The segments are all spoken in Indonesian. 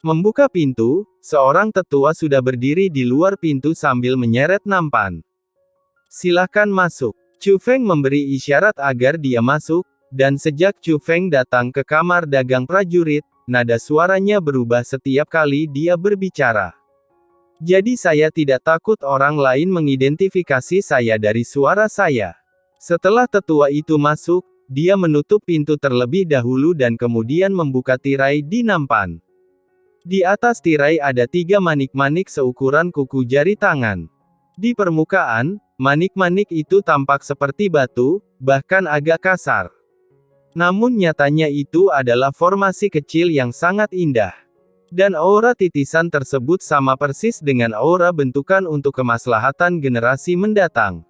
Membuka pintu, seorang tetua sudah berdiri di luar pintu sambil menyeret nampan. Silahkan masuk. Chu Feng memberi isyarat agar dia masuk, dan sejak Chu Feng datang ke kamar dagang prajurit, nada suaranya berubah setiap kali dia berbicara. Jadi saya tidak takut orang lain mengidentifikasi saya dari suara saya. Setelah tetua itu masuk, dia menutup pintu terlebih dahulu dan kemudian membuka tirai di nampan. Di atas tirai ada 3 manik-manik seukuran kuku jari tangan. Di permukaan, manik-manik itu tampak seperti batu, bahkan agak kasar. Namun nyatanya itu adalah formasi kecil yang sangat indah. Dan aura titisan tersebut sama persis dengan aura bentukan untuk kemaslahatan generasi mendatang.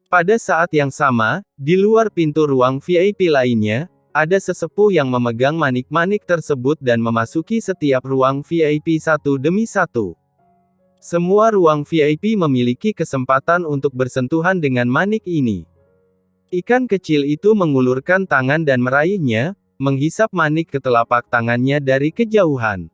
Pada saat yang sama, di luar pintu ruang VIP lainnya, ada sesepuh yang memegang manik-manik tersebut dan memasuki setiap ruang VIP satu demi satu. Semua ruang VIP memiliki kesempatan untuk bersentuhan dengan manik ini. Ikan kecil itu mengulurkan tangan dan meraihnya, menghisap manik ke telapak tangannya dari kejauhan.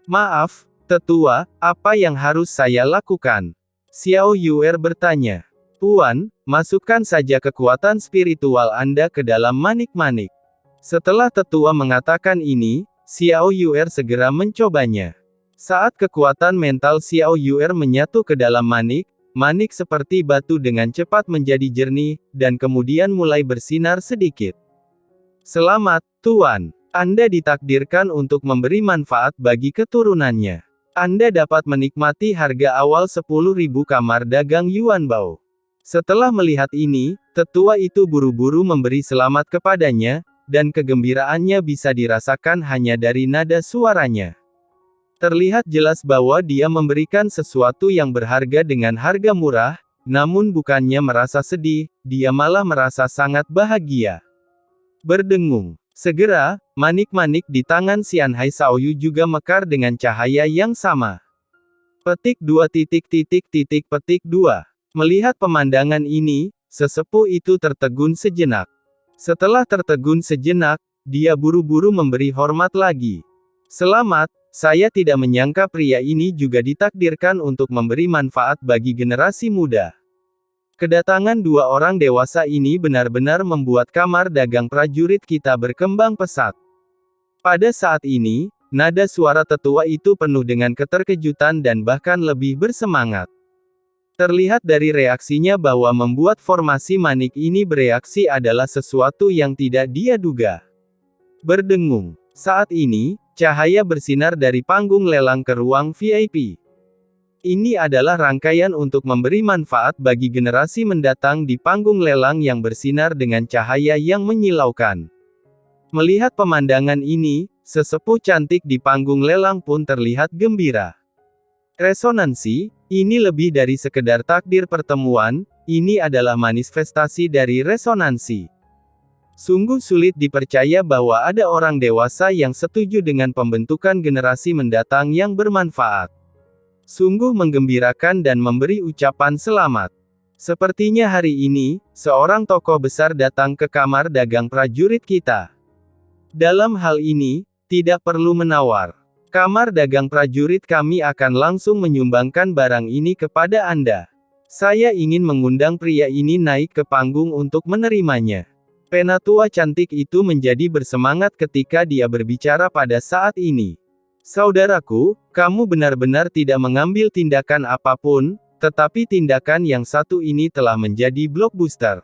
Maaf, tetua, apa yang harus saya lakukan? Xiao Yuer bertanya. Tuan, masukkan saja kekuatan spiritual Anda ke dalam manik-manik. Setelah tetua mengatakan ini, Xiao Yuer segera mencobanya. Saat kekuatan mental Xiao Yuer menyatu ke dalam manik, manik seperti batu dengan cepat menjadi jernih, dan kemudian mulai bersinar sedikit. Selamat, Tuan. Anda ditakdirkan untuk memberi manfaat bagi keturunannya. Anda dapat menikmati harga awal 10.000 kamar dagang Yuanbao. Setelah melihat ini, tetua itu buru-buru memberi selamat kepadanya, dan kegembiraannya bisa dirasakan hanya dari nada suaranya. Terlihat jelas bahwa dia memberikan sesuatu yang berharga dengan harga murah, namun bukannya merasa sedih, dia malah merasa sangat bahagia. Berdengung. Segera, manik-manik di tangan Xianhai Shaoyu juga mekar dengan cahaya yang sama. Petik 2. Melihat pemandangan ini, sesepuh itu tertegun sejenak. Setelah tertegun sejenak, dia buru-buru memberi hormat lagi. Selamat, saya tidak menyangka pria ini juga ditakdirkan untuk memberi manfaat bagi generasi muda. Kedatangan 2 orang dewasa ini benar-benar membuat kamar dagang prajurit kita berkembang pesat. Pada saat ini, nada suara tetua itu penuh dengan keterkejutan dan bahkan lebih bersemangat. Terlihat dari reaksinya bahwa membuat formasi manik ini bereaksi adalah sesuatu yang tidak dia duga. Berdengung. Saat ini, cahaya bersinar dari panggung lelang ke ruang VIP. Ini adalah rangkaian untuk memberi manfaat bagi generasi mendatang di panggung lelang yang bersinar dengan cahaya yang menyilaukan. Melihat pemandangan ini, sesepuh cantik di panggung lelang pun terlihat gembira. Resonansi, ini lebih dari sekedar takdir pertemuan, ini adalah manifestasi dari resonansi. Sungguh sulit dipercaya bahwa ada orang dewasa yang setuju dengan pembentukan generasi mendatang yang bermanfaat. Sungguh menggembirakan dan memberi ucapan selamat. Sepertinya hari ini, seorang tokoh besar datang ke kamar dagang prajurit kita. Dalam hal ini, tidak perlu menawar. Kamar dagang prajurit kami akan langsung menyumbangkan barang ini kepada Anda. Saya ingin mengundang pria ini naik ke panggung untuk menerimanya. Penatua cantik itu menjadi bersemangat ketika dia berbicara pada saat ini. Saudaraku, kamu benar-benar tidak mengambil tindakan apapun, tetapi tindakan yang satu ini telah menjadi blockbuster.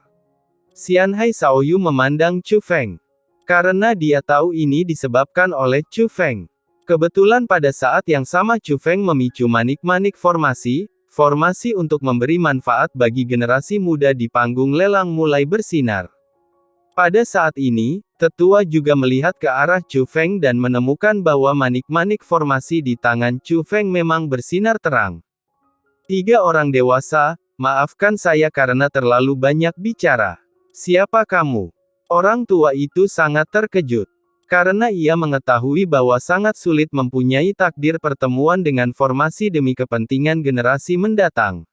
Xianhai Shaoyu memandang Chu Feng. Karena dia tahu ini disebabkan oleh Chu Feng. Kebetulan pada saat yang sama Chu Feng memicu manik-manik formasi untuk memberi manfaat bagi generasi muda di panggung lelang mulai bersinar. Pada saat ini, tetua juga melihat ke arah Chu Feng dan menemukan bahwa manik-manik formasi di tangan Chu Feng memang bersinar terang. 3 orang dewasa, maafkan saya karena terlalu banyak bicara. Siapa kamu? Orang tua itu sangat terkejut. Karena ia mengetahui bahwa sangat sulit mempunyai takdir pertemuan dengan formasi demi kepentingan generasi mendatang.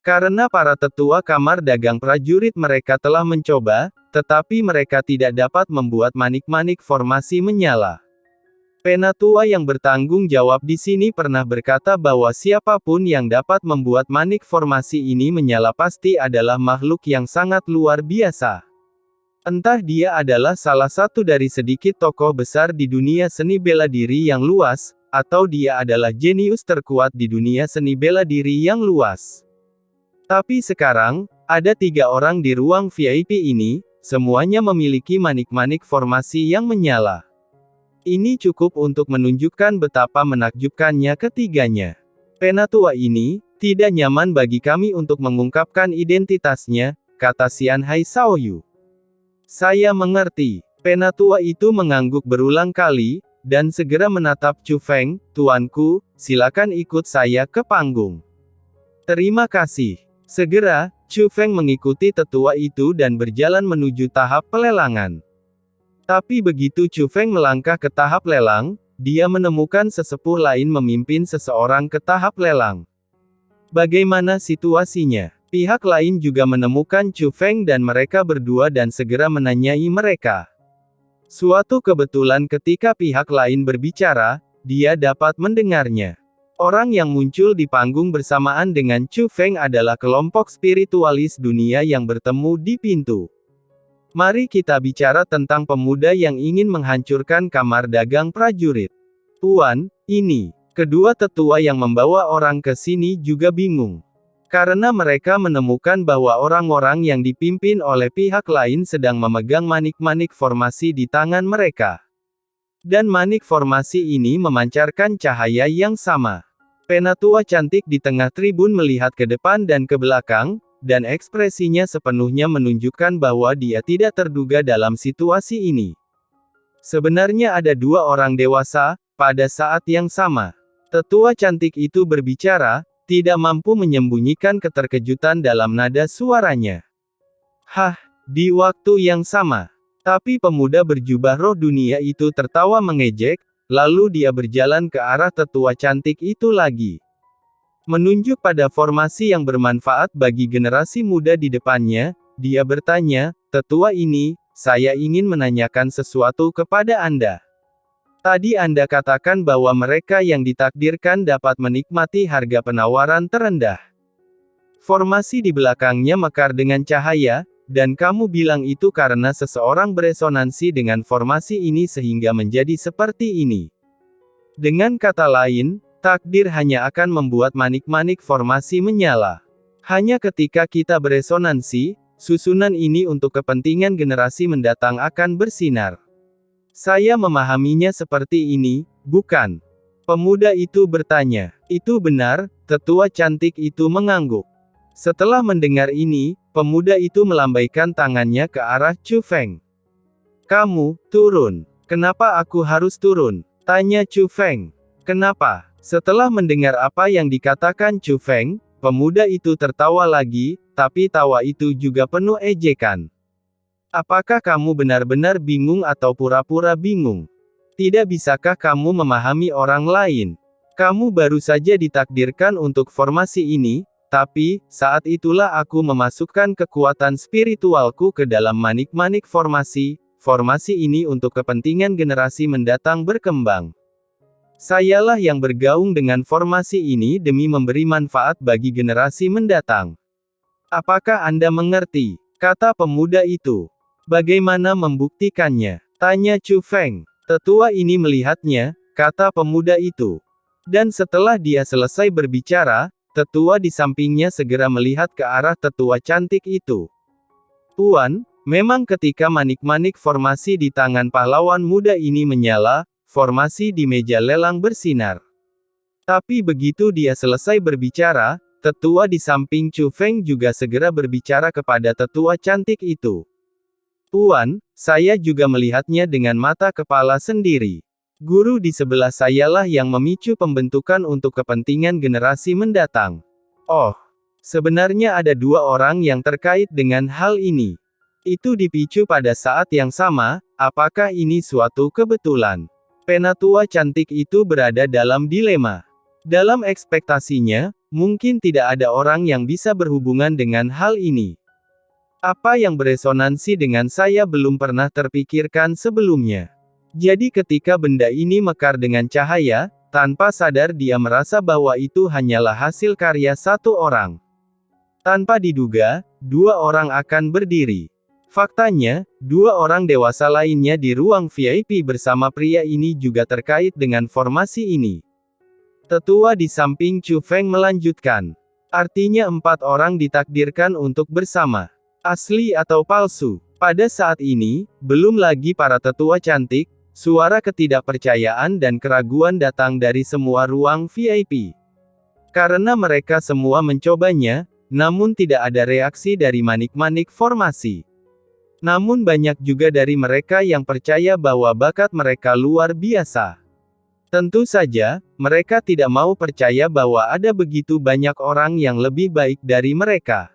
Karena para tetua kamar dagang prajurit mereka telah mencoba, tetapi mereka tidak dapat membuat manik-manik formasi menyala. Penatua yang bertanggung jawab di sini pernah berkata bahwa siapapun yang dapat membuat manik formasi ini menyala pasti adalah makhluk yang sangat luar biasa. Entah dia adalah salah satu dari sedikit tokoh besar di dunia seni bela diri yang luas, atau dia adalah jenius terkuat di dunia seni bela diri yang luas. Tapi sekarang, ada 3 orang di ruang VIP ini, semuanya memiliki manik-manik formasi yang menyala. Ini cukup untuk menunjukkan betapa menakjubkannya ketiganya. Penatua ini, tidak nyaman bagi kami untuk mengungkapkan identitasnya, kata Xian Hai Shaoyu. Saya mengerti. Penatua itu mengangguk berulang kali, dan segera menatap Chu Feng, tuanku, silakan ikut saya ke panggung. Terima kasih. Segera, Chu Feng mengikuti tetua itu dan berjalan menuju tahap pelelangan. Tapi begitu Chu Feng melangkah ke tahap lelang, dia menemukan sesepuh lain memimpin seseorang ke tahap lelang. Bagaimana situasinya? Pihak lain juga menemukan Chu Feng dan mereka berdua dan segera menanyai mereka. Suatu kebetulan ketika pihak lain berbicara, dia dapat mendengarnya. Orang yang muncul di panggung bersamaan dengan Chu Feng adalah kelompok spiritualis dunia yang bertemu di pintu. Mari kita bicara tentang pemuda yang ingin menghancurkan kamar dagang prajurit. Tuan, ini. Kedua tetua yang membawa orang ke sini juga bingung. Karena mereka menemukan bahwa orang-orang yang dipimpin oleh pihak lain sedang memegang manik-manik formasi di tangan mereka. Dan manik formasi ini memancarkan cahaya yang sama. Penatua cantik di tengah tribun melihat ke depan dan ke belakang, dan ekspresinya sepenuhnya menunjukkan bahwa dia tidak terduga dalam situasi ini. Sebenarnya ada 2 orang dewasa, pada saat yang sama. Tetua cantik itu berbicara, tidak mampu menyembunyikan keterkejutan dalam nada suaranya. Hah, di waktu yang sama. Tapi pemuda berjubah roh dunia itu tertawa mengejek, lalu dia berjalan ke arah tetua cantik itu lagi. Menunjuk pada formasi yang bermanfaat bagi generasi muda di depannya, dia bertanya, "Tetua ini, saya ingin menanyakan sesuatu kepada Anda. Tadi Anda katakan bahwa mereka yang ditakdirkan dapat menikmati harga penawaran terendah. Formasi di belakangnya mekar dengan cahaya, dan kamu bilang itu karena seseorang beresonansi dengan formasi ini sehingga menjadi seperti ini. Dengan kata lain, takdir hanya akan membuat manik-manik formasi menyala. Hanya ketika kita beresonansi, susunan ini untuk kepentingan generasi mendatang akan bersinar. Saya memahaminya seperti ini, bukan?" Pemuda itu bertanya. "Itu benar," tetua cantik itu mengangguk. Setelah mendengar ini, pemuda itu melambaikan tangannya ke arah Chu Feng. "Kamu, turun." "Kenapa aku harus turun?" tanya Chu Feng. "Kenapa?" Setelah mendengar apa yang dikatakan Chu Feng, pemuda itu tertawa lagi, tapi tawa itu juga penuh ejekan. "Apakah kamu benar-benar bingung atau pura-pura bingung? Tidak bisakah kamu memahami orang lain? Kamu baru saja ditakdirkan untuk formasi ini, tapi, saat itulah aku memasukkan kekuatan spiritualku ke dalam manik-manik formasi ini untuk kepentingan generasi mendatang berkembang. Sayalah yang bergaung dengan formasi ini demi memberi manfaat bagi generasi mendatang. Apakah Anda mengerti?" kata pemuda itu. "Bagaimana membuktikannya?" tanya Chu Feng. "Tetua ini melihatnya," kata pemuda itu. Dan setelah dia selesai berbicara, tetua di sampingnya segera melihat ke arah tetua cantik itu. "Tuan, memang ketika manik-manik formasi di tangan pahlawan muda ini menyala, formasi di meja lelang bersinar. Tapi begitu dia selesai berbicara, tetua di samping Chu Feng juga segera berbicara kepada tetua cantik itu. "Tuan, saya juga melihatnya dengan mata kepala sendiri. Guru di sebelah sayalah yang memicu pembentukan untuk kepentingan generasi mendatang." "Oh, sebenarnya ada 2 orang yang terkait dengan hal ini. Itu dipicu pada saat yang sama, apakah ini suatu kebetulan?" Penatua cantik itu berada dalam dilema. Dalam ekspektasinya, mungkin tidak ada orang yang bisa berhubungan dengan hal ini. Apa yang beresonansi dengan saya belum pernah terpikirkan sebelumnya. Jadi ketika benda ini mekar dengan cahaya, tanpa sadar dia merasa bahwa itu hanyalah hasil karya satu orang. Tanpa diduga, dua orang akan berdiri. Faktanya, dua orang dewasa lainnya di ruang VIP bersama pria ini juga terkait dengan formasi ini. Tetua di samping Chu Feng melanjutkan. Artinya 4 orang ditakdirkan untuk bersama. Asli atau palsu? Pada saat ini, belum lagi para tetua cantik, suara ketidakpercayaan dan keraguan datang dari semua ruang VIP. Karena mereka semua mencobanya, namun tidak ada reaksi dari manik-manik formasi. Namun banyak juga dari mereka yang percaya bahwa bakat mereka luar biasa. Tentu saja, mereka tidak mau percaya bahwa ada begitu banyak orang yang lebih baik dari mereka.